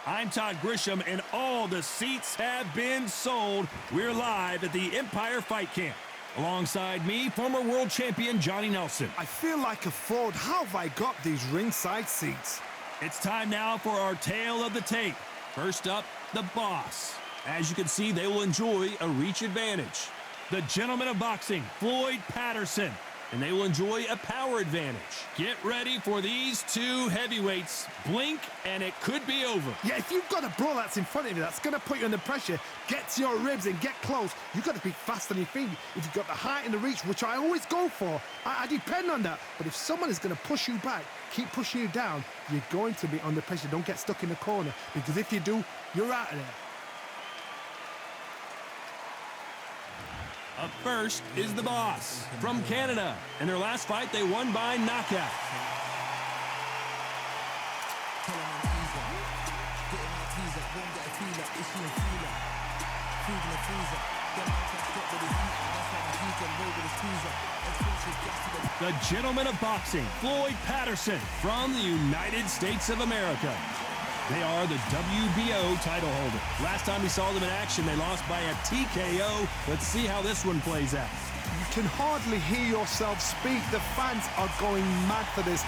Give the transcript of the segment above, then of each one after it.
I'm Todd Grisham, and all the seats have been sold. We're live at the Empire Fight Camp. Alongside me, former world champion Johnny Nelson. I feel like a fraud. How have I got these ringside seats? It's time now for our tale of the tape. First up, the Boss. As you can see, they will enjoy a reach advantage. The Gentleman of Boxing, Floyd Patterson, and they will enjoy a power advantage. Get ready for these two heavyweights. Blink, and it could be over. Yeah, if you've got a brawl that's in front of you, that's going to put you under pressure, get to your ribs and get close. You've got to be fast on your feet. If you've got the height and the reach, which I always go for, I depend on that. But if someone is going to push you back, keep pushing you down, you're going to be under pressure. Don't get stuck in the corner, because if you do, you're out of there. Up first is the Boss from Canada. In their last fight, they won by knockout. The Gentleman of Boxing, Floyd Patterson from the United States of America. They are the WBO title holder. Last time we saw them in action, they lost by a TKO. Let's see how this one plays out. You can hardly hear yourself speak. The fans are going mad for this.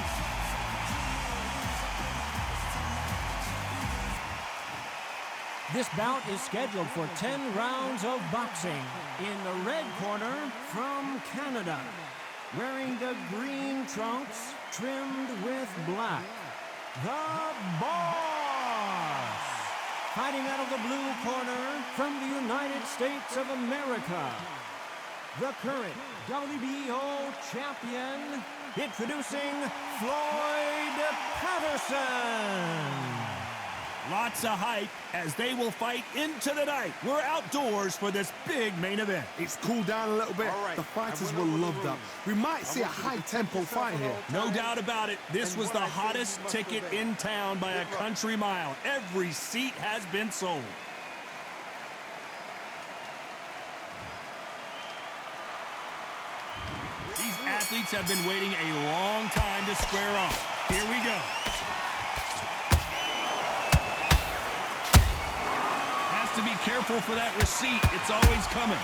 This bout is scheduled for 10 rounds of boxing. In the red corner, from Canada, wearing the green trunks trimmed with black, the Boss. Fighting out of the blue corner, from the United States of America, the current WBO champion, introducing Floyd Patterson. Lots of hype as they will fight into the night. We're outdoors for this big main event. It's cooled down a little bit. The fighters will love that. We might see a high-tempo fight here. No doubt about it. This was the hottest ticket in town by a country mile. Every seat has been sold. These athletes have been waiting a long time to square off. Here we go. To be careful for that receipt. It's always coming.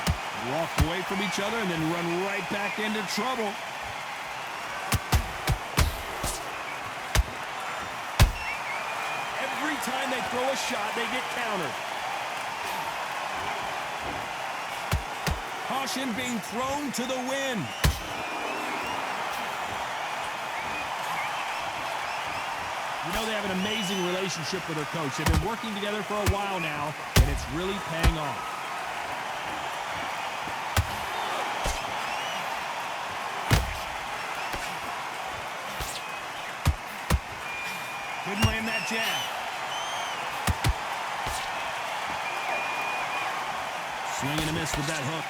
Walk away from each other and then run right back into trouble. Every time they throw a shot, they get countered. Caution being thrown to the wind. You know, they have an amazing relationship with their coach. They've been working together for a while now, and it's really paying off. Couldn't land that jab. Swing and a miss with that hook.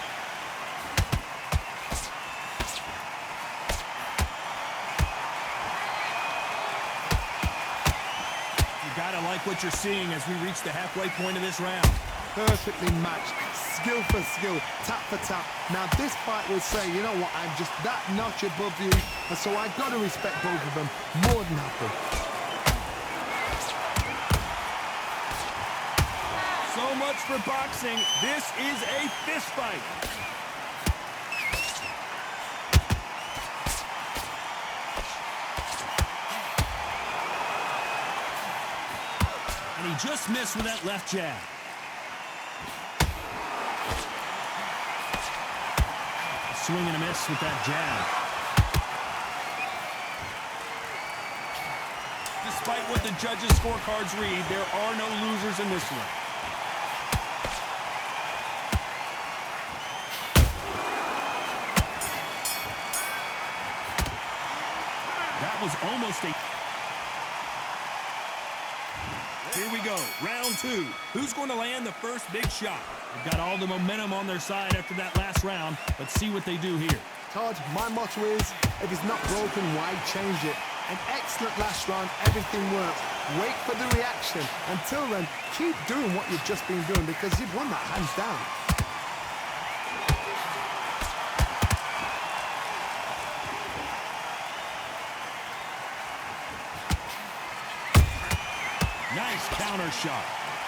Gotta like what you're seeing as we reach the halfway point of this round. Perfectly matched, skill for skill, tap for tap. Now this fight will say, you know what, I'm just that notch above you, and so I gotta respect both of them more than happy. So much for boxing. This is a fist fight. And he just missed with that left jab. Swing and a miss with that jab. Despite what the judges' scorecards read, there are no losers in this one. That was almost a... Here we go, round two. Who's going to land the first big shot? They've got all the momentum on their side after that last round. Let's see what they do here. Todd, my motto is, if it's not broken, why change it? An excellent last round, everything works. Wait for the reaction. Until then, keep doing what you've just been doing, because you've won that hands down. Nice counter shot.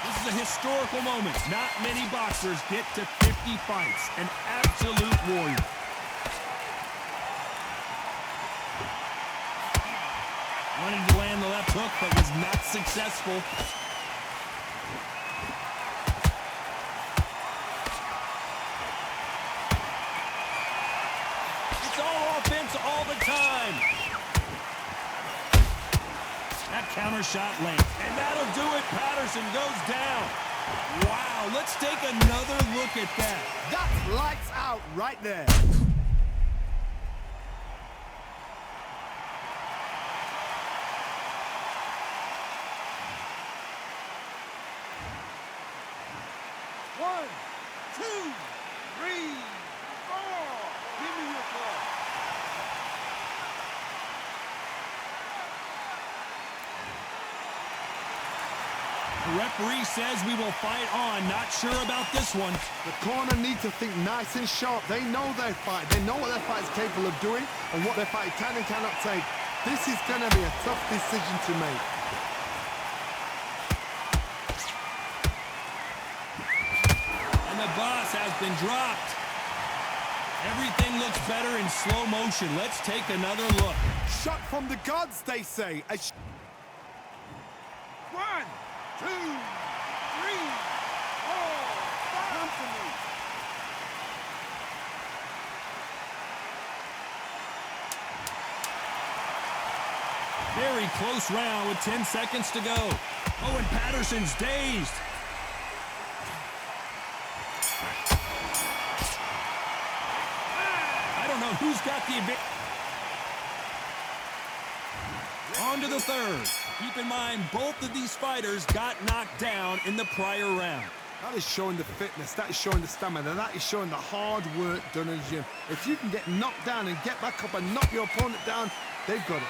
This is a historical moment. Not many boxers get to 50 fights. An absolute warrior. Wanted to land the left hook, but was not successful. It's all offense all the time. That counter shot lands, and that'll do it. Patterson goes down. Wow, let's take another look at that. That's lights out right there. One, two, three, four. Give me your ball. The referee says we will fight on. Not sure about this one. The corner need to think nice and sharp. They know their fight. They know what their fight is capable of doing and what their fight can and cannot take. This is going to be a tough decision to make. And the boss has been dropped. Everything looks better in slow motion. Let's take another look. Shot from the gods, they say. One, two, three, four. Come to me. Very close round with 10 seconds to go. Oh, and Patterson's dazed. I don't know who's got the advantage. On to the third. Keep in mind, both of these fighters got knocked down in the prior round. That is showing the fitness, that is showing the stamina, that is showing the hard work done in the gym. If you can get knocked down and get back up and knock your opponent down, they've got it.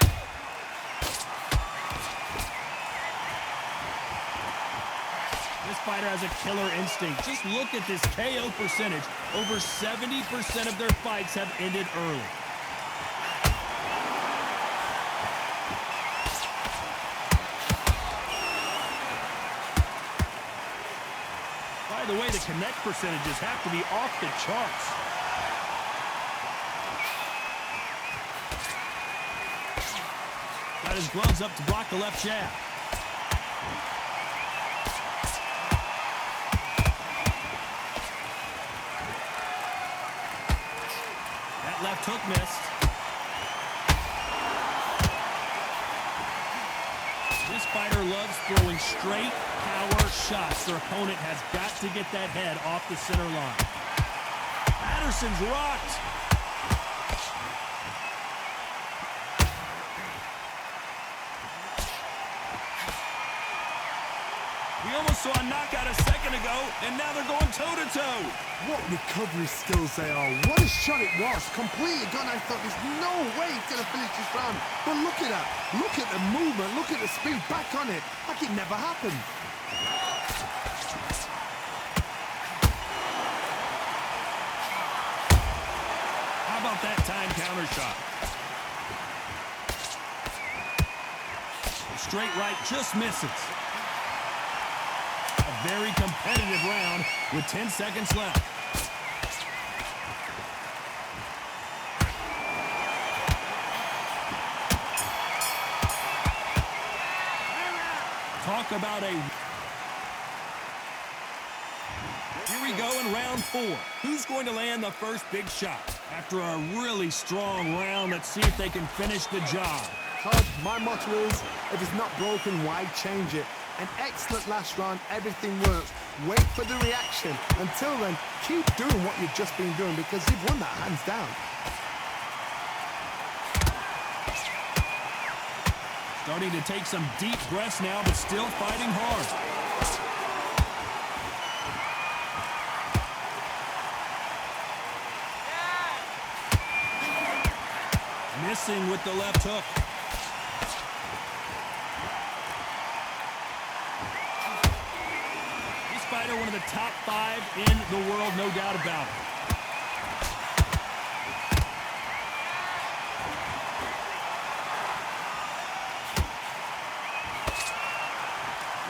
This fighter has a killer instinct. Just look at this KO percentage. Over 70% of their fights have ended early. By the way, the connect percentages have to be off the charts. Got his gloves up to block the left jab. That left hook missed. This fighter loves throwing straight power shots. Their opponent has got to get that head off the center line. Patterson's rocked. We almost saw a knockout a second ago, and now they're going toe-to-toe. What recovery skills they are. What a shot it was. Completely gone. I thought there's no way he's going to finish this round. But look at that. Look at the movement. Look at the speed. Back on it. Like it never happened. How about that time counter shot? The straight right just misses. A very competitive round with 10 seconds left. Talk about a... Here we go in round 4. Who's going to land the first big shot? After a really strong round, let's see if they can finish the job. Todd, my motto is, if it's not broken, why change it? An excellent last round, everything works. Wait for the reaction. Until then, keep doing what you've just been doing because you've won that hands down. Starting to take some deep breaths now, but still fighting hard. Missing with the left hook. This fighter, one of the top 5 in the world, no doubt about it.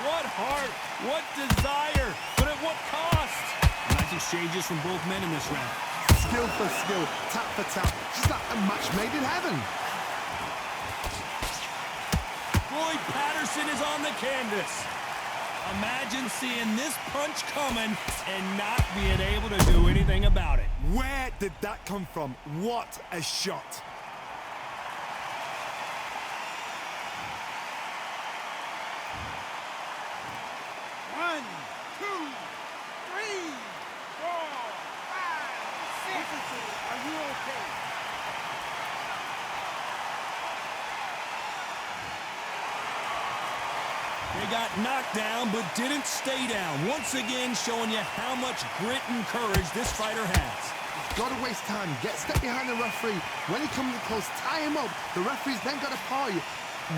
What heart, what desire, but at what cost? Nice exchanges from both men in this round. Skill for skill, tap for tap, just like a match made in heaven. Floyd Patterson is on the canvas. Imagine seeing this punch coming and not being able to do anything about it. Where did that come from? What a shot. One, two, three, four, five, six. Are you okay? They got knocked down but didn't stay down. Once again showing you how much grit and courage this fighter has. Got to waste time. Get step behind the referee. When he comes close, tie him up. The referee's then got to paw you.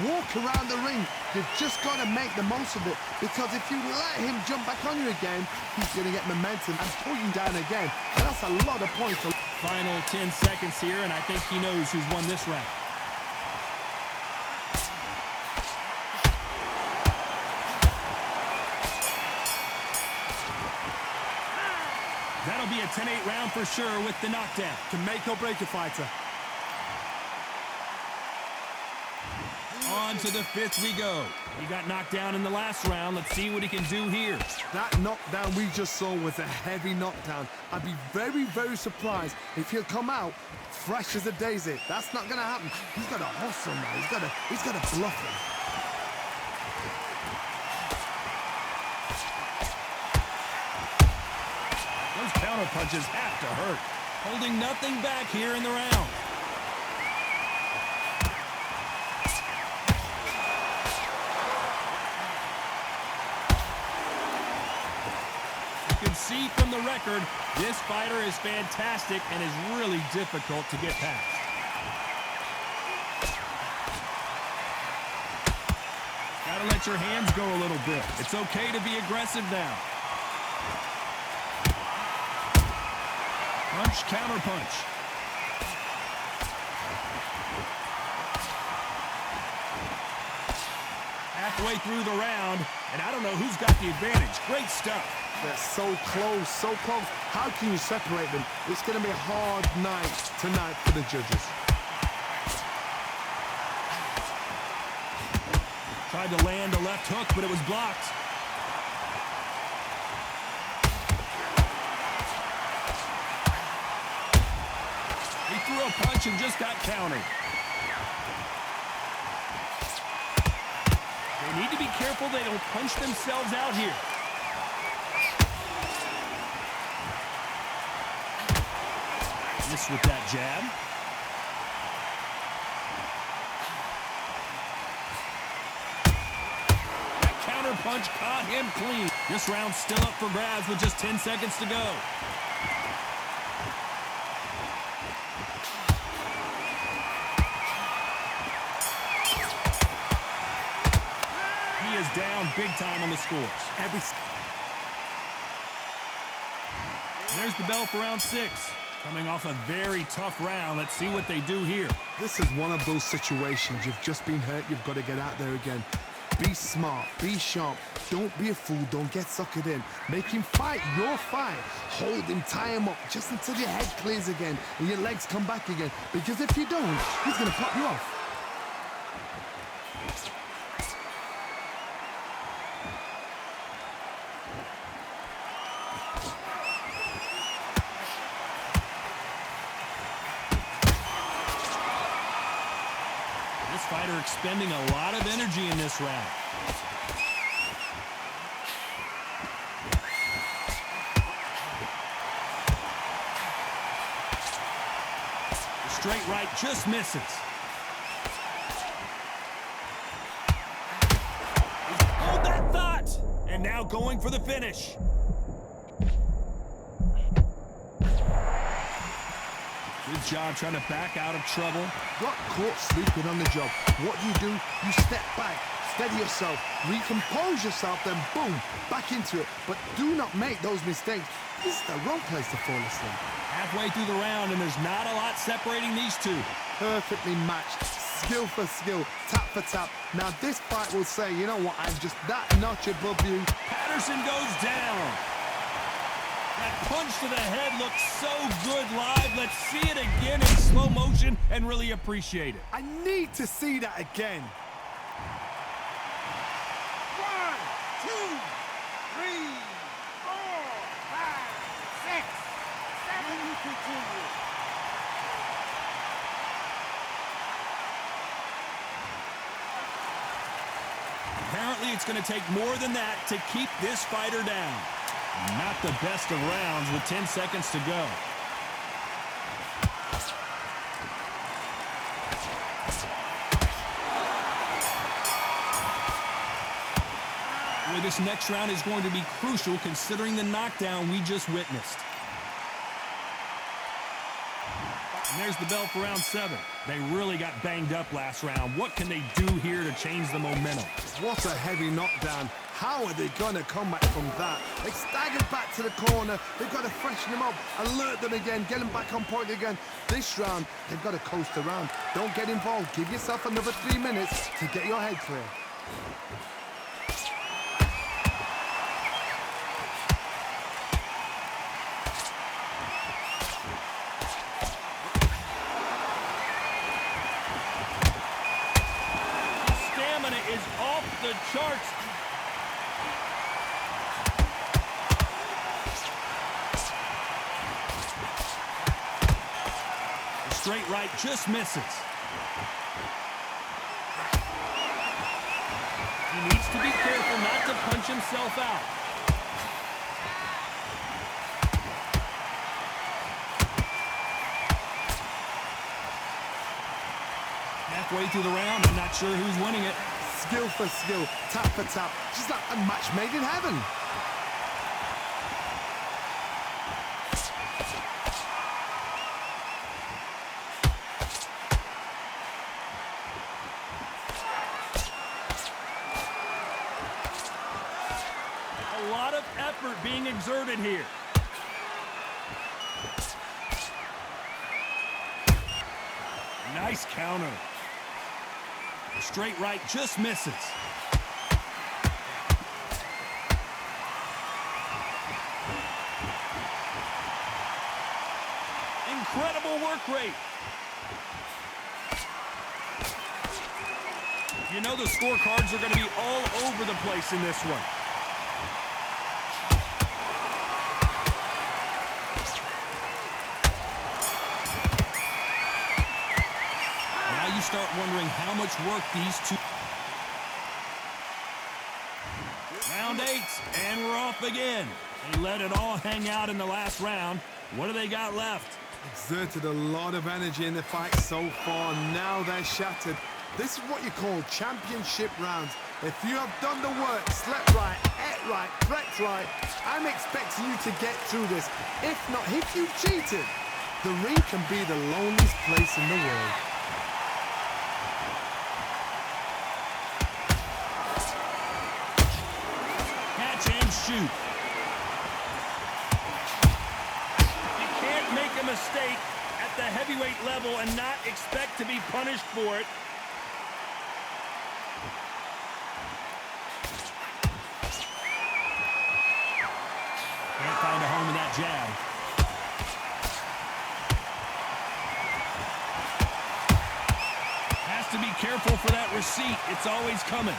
Walk around the ring. You've just got to make the most of it. Because if you let him jump back on you again, he's going to get momentum and pull you down again. And that's a lot of points. Final 10 seconds here, and I think he knows who's won this round. That'll be a 10-8 round for sure with the knockdown. Can make or break a fighter. On to the fifth we go. He got knocked down in the last round. Let's see what he can do here. That knockdown we just saw was a heavy knockdown. I'd be very, very surprised if he'll come out fresh as a daisy. That's not going to happen. He's got to hustle now. He's got to bluff him. Those counter punches have to hurt. Holding nothing back here in the round. You can see from the record, this fighter is fantastic and is really difficult to get past. Gotta let your hands go a little bit. It's okay to be aggressive now. Punch, counter punch. Halfway through the round, and I don't know who's got the advantage. Great stuff. They're so close, so close. How can you separate them? It's going to be a hard night tonight for the judges. Tried to land a left hook, but it was blocked. He threw a punch and just got countered. They need to be careful they don't punch themselves out here. Miss with that jab. That counter punch caught him clean. This round's still up for grabs with just 10 seconds to go. He is down big time on the scores. There's the bell for round 6. Coming off a very tough round. Let's see what they do here. This is one of those situations. You've just been hurt. You've got to get out there again. Be smart. Be sharp. Don't be a fool. Don't get suckered in. Make him fight your fight. Hold him. Tie him up just until your head clears again and your legs come back again. Because if you don't, he's going to pop you off. Fighter expending a lot of energy in this round. The straight right just misses. Hold that thought! And now going for the finish. Good job trying to back out of trouble. Got caught sleeping on the job. What do? You step back, steady yourself, recompose yourself, then boom, back into it. But do not make those mistakes. This is the wrong place to fall asleep. Halfway through the round, and there's not a lot separating these two. Perfectly matched, Skill for skill, tap for tap. Now this fight will say, you know what, I'm just that notch above you. Patterson goes down. That punch to the head looks so good live. Let's see it again in slow motion and really appreciate it. I need to see that again. 1, 2, 3, 4, 5, 6, 7. You continue. Apparently, it's going to take more than that to keep this fighter down. Not the best of rounds with 10 seconds to go. Well, this next round is going to be crucial considering the knockdown we just witnessed. And there's the bell for round 7. They really got banged up last round. What can they do here to change the momentum? What a heavy knockdown. How are they going to come back from that? They staggered back to the corner. They've got to freshen them up, alert them again, get them back on point again. This round, they've got to coast around. Don't get involved. Give yourself another 3 minutes to get your head clear. Is off the charts. The straight right just misses. He needs to be careful not to punch himself out. Halfway through the round, I'm not sure who's winning it. Skill for skill, tap for tap. Just like a match made in heaven. A lot of effort being exerted here. Nice counter. The straight right just misses. Incredible work rate. You know the scorecards are going to be all over the place in this one. You start wondering how much work these two... Round 8, and we're off again. They let it all hang out in the last round. What do they got left? Exerted a lot of energy in the fight so far. Now they're shattered. This is what you call championship rounds. If you have done the work, slept right, ate right, prepped right, I'm expecting you to get through this. If not, if you cheated, the ring can be the loneliest place in the world. Shoot. You can't make a mistake at the heavyweight level and not expect to be punished for it. Can't find a home in that jab. Has to be careful for that receipt. It's always coming.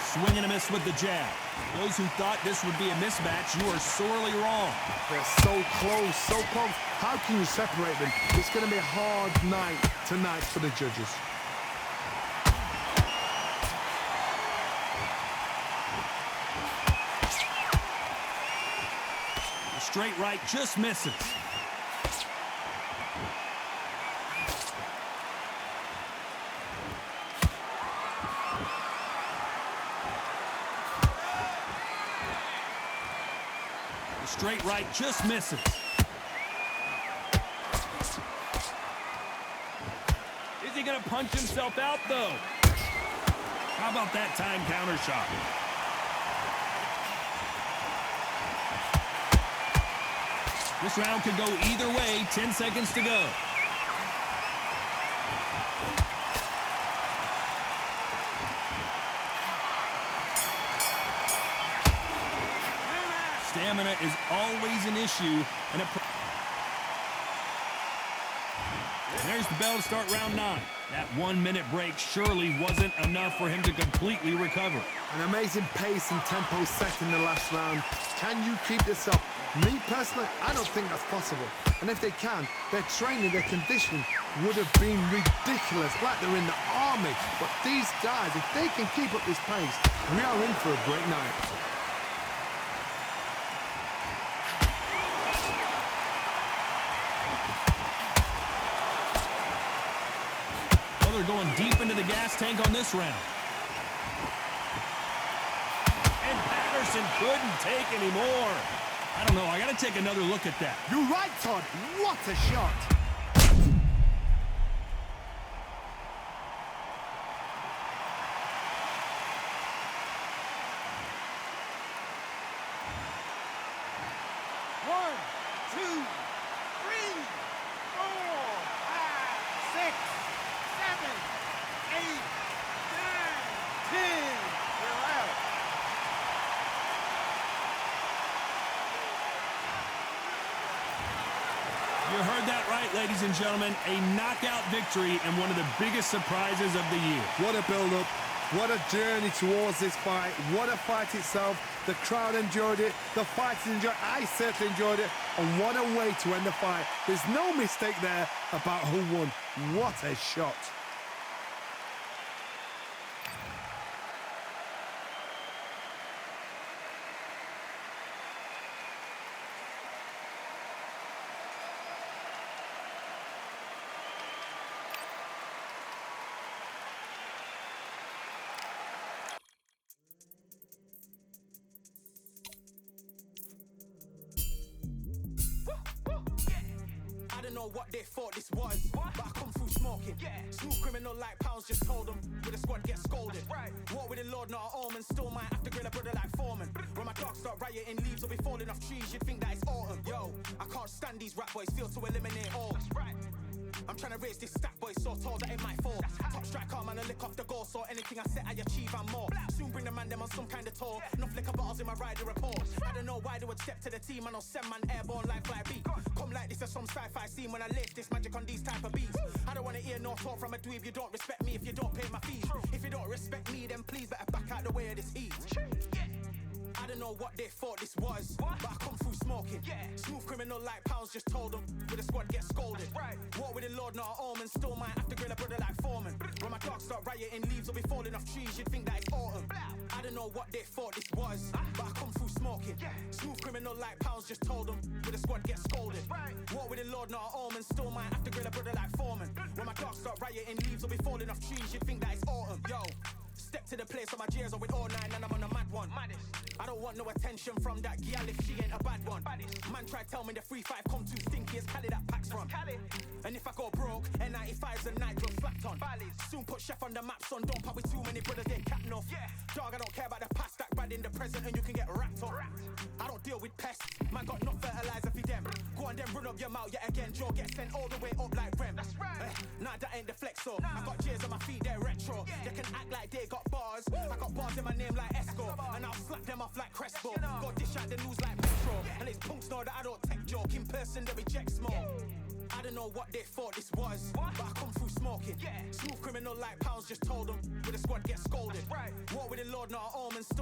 Swing and a miss with the jab. Those who thought this would be a mismatch, you are sorely wrong. They're so close, so close. How can you separate them? It's going to be a hard night tonight for the judges. The straight right just misses. Straight right just misses. Is he going to punch himself out, though? How about that time counter shot? This round could go either way. 10 seconds to go. Stamina is always an issue, and there's the bell to start round 9. That 1-minute break surely wasn't enough for him to completely recover. An amazing pace and tempo set in the last round. Can you keep this up? Me personally, I don't think that's possible. And if they can, their training, their conditioning would have been ridiculous, like they're in the army. But these guys, if they can keep up this pace, we are in for a great night. Well, they're going deep into the gas tank on this round. And Patterson couldn't take any more. I don't know. I got to take another look at that. You're right, Todd. What a shot. One, two, three, 4, 5, 6, 7, 8, 9, 10. You're out. You heard that right, ladies and gentlemen. A knockout victory and one of the biggest surprises of the year. What a build-up. What a journey towards this fight. What a fight itself. The crowd enjoyed it. The fighters enjoyed it. I certainly enjoyed it. And what a way to end the fight. There's no mistake there about who won. What a shot. I don't know what they thought this was, but I come through smoking. Smooth criminal like pounds just told them, with the squad get scolded. War with the Lord, not an omen, still might have to grill a brother like Foreman. When my dogs start rioting, leaves will be falling off trees, you'd think that it's autumn. Yo, I can't stand these rap boys, feel to eliminate all. I'm trying to raise this stack, boy, so tall that it might fall. Top striker, man, I lick off the goal, so anything I set, I achieve and more. Soon bring the man them on some kind of tour. Enough liquor bottles in my rider report. I don't know why they would step to the team, and I'll send man airborne like fly beat. Come like this as some sci-fi scene when I live this magic on these type of beats. I don't wanna hear no talk from a dweeb. You don't respect me if you don't pay my fees. If you don't respect me, then please better back out the way of this heat. I don't know what they thought this was, but I come through smoking. Smooth criminal like pounds just told them, with the squad get scolded. War with the Lord, not an omen, still might have to grill a brother like Foreman. When my dogs start rioting, leaves will be falling off trees, you'd think that it's autumn. I don't know what they thought this was, but I come through smoking. Smooth criminal like pounds just told them, with the squad get scolded. War with the Lord, not an omen, still might have to grill a brother like Foreman. When my dogs start rioting, leaves will be falling off trees, you'd think that it's autumn. Yo, step to the place on my J's are with all 9 and I'm on a mad one. I don't want no attention from that gal if she ain't a bad one. Man try tell me the 3-5 come too stinky, it's Cali that packs from. And if I go broke, N95's a nitro flapped on. Soon put Chef on the map, son, don't pop with too many brothers, they cap enough. Dog, I don't care about the past, that bad in the present and you can get wrapped up. I don't deal with pests, man got no fertilizer for them. Go on then run up your mouth yet again, Joe get sent all the way up like Rem. Nah, that ain't the flexo. I got J's on my feet, they're retro. They can act like they got bars. I got bars in my name like Esco, and I'll slap them off like Crespo. Go dish out the news like Metro, and it's punks know that I don't take joke. In person, they reject smoke. I don't know what they thought this was, but I come through smoking. Smooth criminal like pounds just told them, with the squad get scolded. War with the Lord, not an omen, still